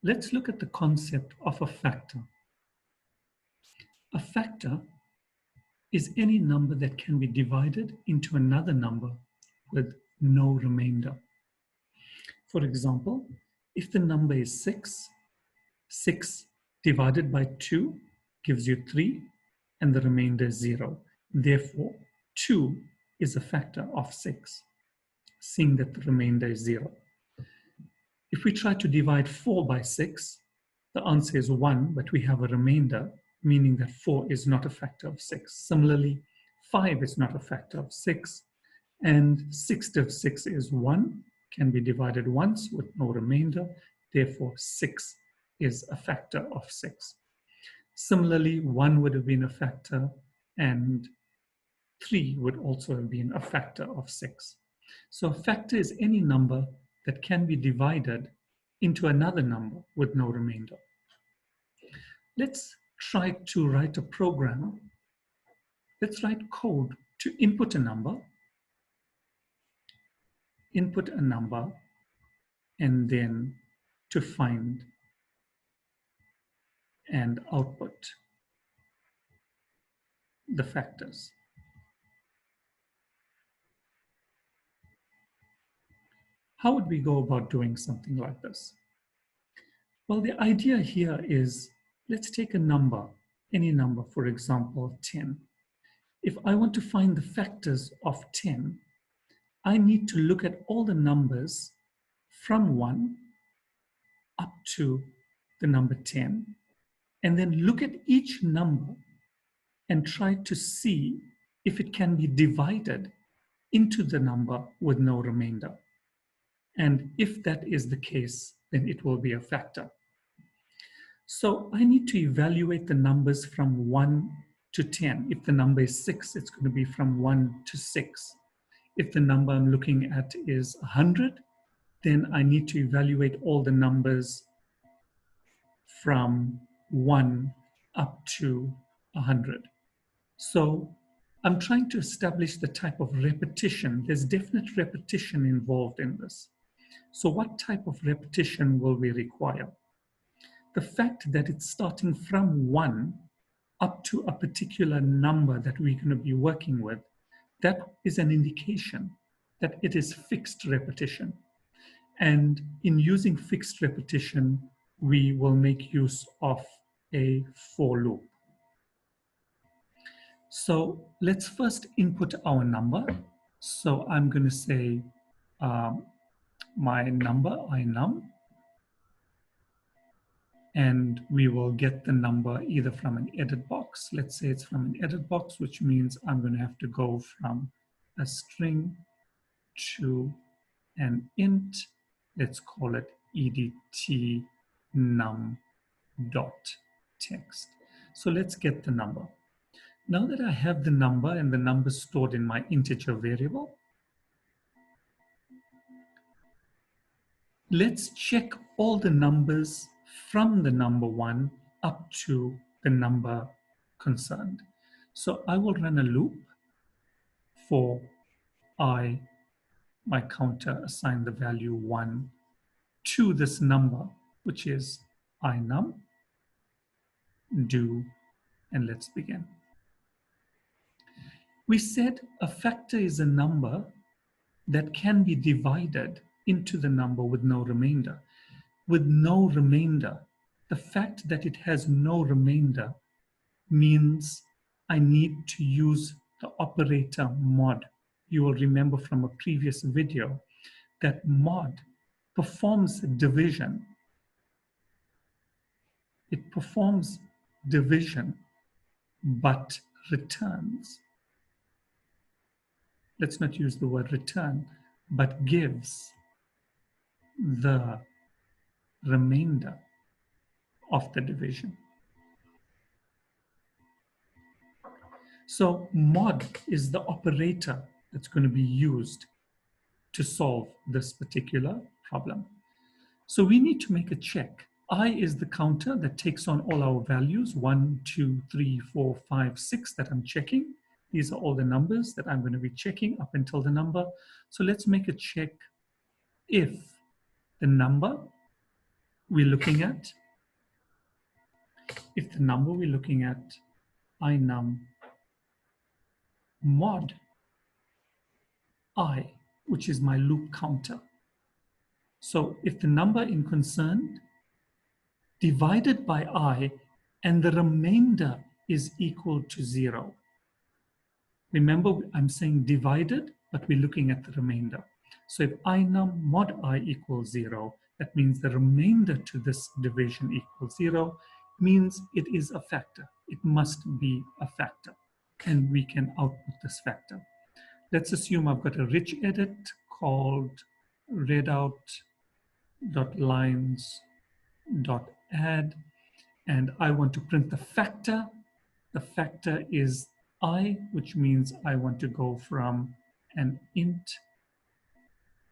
Let's look at the concept of a factor. A factor is any number that can be divided into another number with no remainder. For example, if the number is 6, 6 divided by 2 gives you 3, and the remainder is 0. Therefore, 2 is a factor of 6, seeing that the remainder is 0. If we try to divide 4 by 6, the answer is 1, but we have a remainder, meaning that 4 is not a factor of 6. Similarly, 5 is not a factor of 6, and 6 of 6 is 1, can be divided once with no remainder, therefore 6 is a factor of 6. Similarly, 1 would have been a factor, and 3 would also have been a factor of 6. So a factor is any number that can be divided into another number with no remainder. Let's try to write a program. Let's write code to input a number, and then to find and output the factors. How would we go about doing something like this? Well, the idea here is, let's take a number, any number, for example, 10. If I want to find the factors of 10, I need to look at all the numbers from 1 up to the number 10, and then look at each number and try to see if it can be divided into the number with no remainder. And if that is the case, then it will be a factor. So I need to evaluate the numbers from 1 to 10. If the number is 6, it's going to be from 1 to 6. If the number I'm looking at is 100, then I need to evaluate all the numbers from 1 up to 100. So I'm trying to establish the type of repetition. There's definite repetition involved in this. So what type of repetition will we require? The fact that it's starting from 1 up to a particular number that we're going to be working with, that is an indication that it is fixed repetition. And in using fixed repetition, we will make use of a for loop. So let's first input our number. So I'm going to say my number, inum, and we will get the number either from an edit box. Let's say it's from an edit box, which means I'm going to have to go from a string to an int. Let's call it edt num dot text. So let's get the number. Now that I have the number and the number stored in my integer variable, let's check all the numbers from the number 1 up to the number concerned. So I will run a loop for my counter assign the value 1 to this number, which is inum, do, and let's begin. We said a factor is a number that can be divided into the number with no remainder. With no remainder, the fact that it has no remainder means I need to use the operator mod. You will remember from a previous video that mod performs division. It performs division, but returns. Let's not use the word return, but gives the remainder of the division. So mod is the operator that's going to be used to solve this particular problem. So we need to make a check. I is the counter that takes on all our values, 1, 2, 3, 4, 5, 6 that I'm checking. These are all the numbers that I'm going to be checking up until the number. So let's make a check if the number we're looking at, if the number we're looking at, inum mod I, which is my loop counter. So if the number in concern divided by I and the remainder is equal to 0. Remember, I'm saying divided, but we're looking at the remainder. So if inum mod I equals 0, that means the remainder to this division equals 0, means it is a factor. It must be a factor, and we can output this factor. Let's assume I've got a rich edit called readout.lines.add, and I want to print the factor. The factor is I, which means I want to go from an int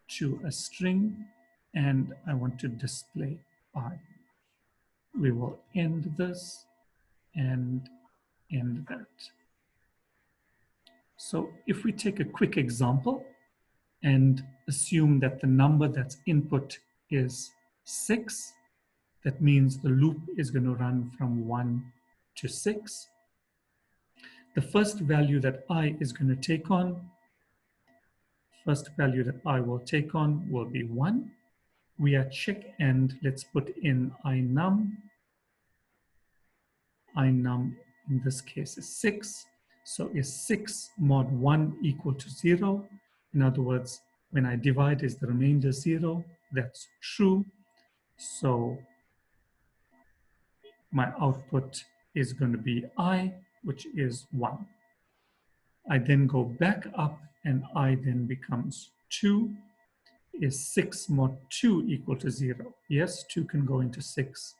to a string, and I want to display I. We will end this and end that. So if we take a quick example and assume that the number that's input is 6, that means the loop is going to run from 1 to 6. The first value that I is going to take on, first value that I will take on will be 1. We are check end. Let's put in inum. Inum in this case is 6. So is 6 mod 1 equal to 0? In other words, when I divide, is the remainder 0? That's true. So my output is going to be I, which is 1. I then go back up and I then becomes 2. Is 6 mod 2 equal to 0? Yes, 2 can go into 6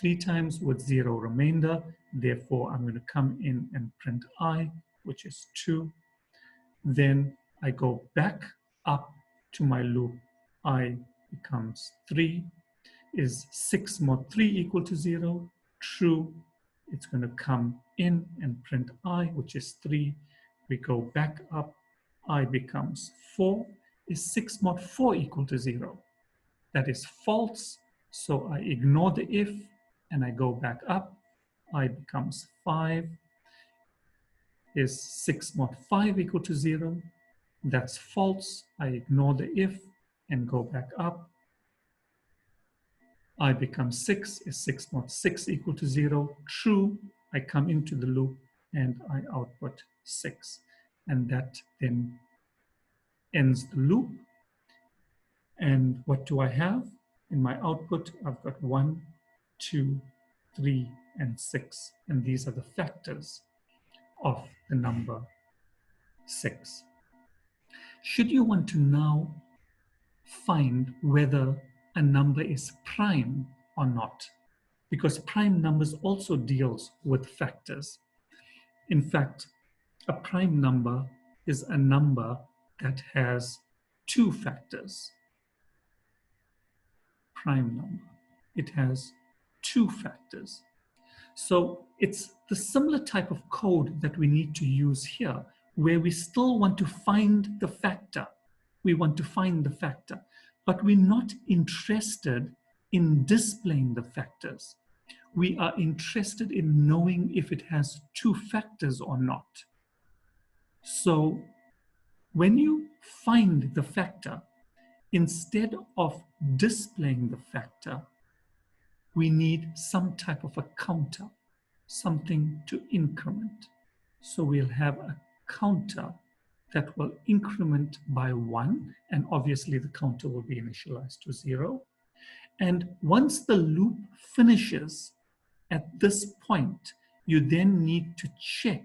3 times with 0 remainder. Therefore, I'm going to come in and print I, which is 2. Then I go back up to my loop. I becomes 3. Is 6 mod 3 equal to 0? True. It's going to come in and print I, which is 3. We go back up. I becomes 4. Is 6 mod 4 equal to 0? That is false. So I ignore the if and I go back up. I becomes 5. Is 6 mod 5 equal to 0? That's false. I ignore the if and go back up. I become 6. Is 6 mod 6 equal to 0? True. I come into the loop and I output 6. And that then ends the loop. And what do I have? In my output, I've got 1, 2, 3, and 6. And these are the factors of the number 6. Should you want to now find whether a number is prime or not, because prime numbers also deals with factors. In fact, a prime number is a number that has 2 factors. Prime number, it has 2 factors. So it's the similar type of code that we need to use here, where we still want to find the factor. We want to find the factor, but we're not interested in displaying the factors. We are interested in knowing if it has 2 factors or not. So when you find the factor, instead of displaying the factor, we need some type of a counter, something to increment. So we'll have a counter that will increment by 1, and obviously the counter will be initialized to 0. And once the loop finishes at this point, you then need to check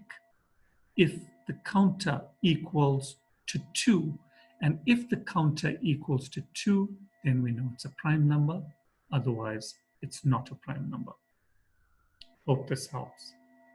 if the counter equals to 2. And if the counter equals to 2, then we know it's a prime number. Otherwise, it's not a prime number. Hope this helps.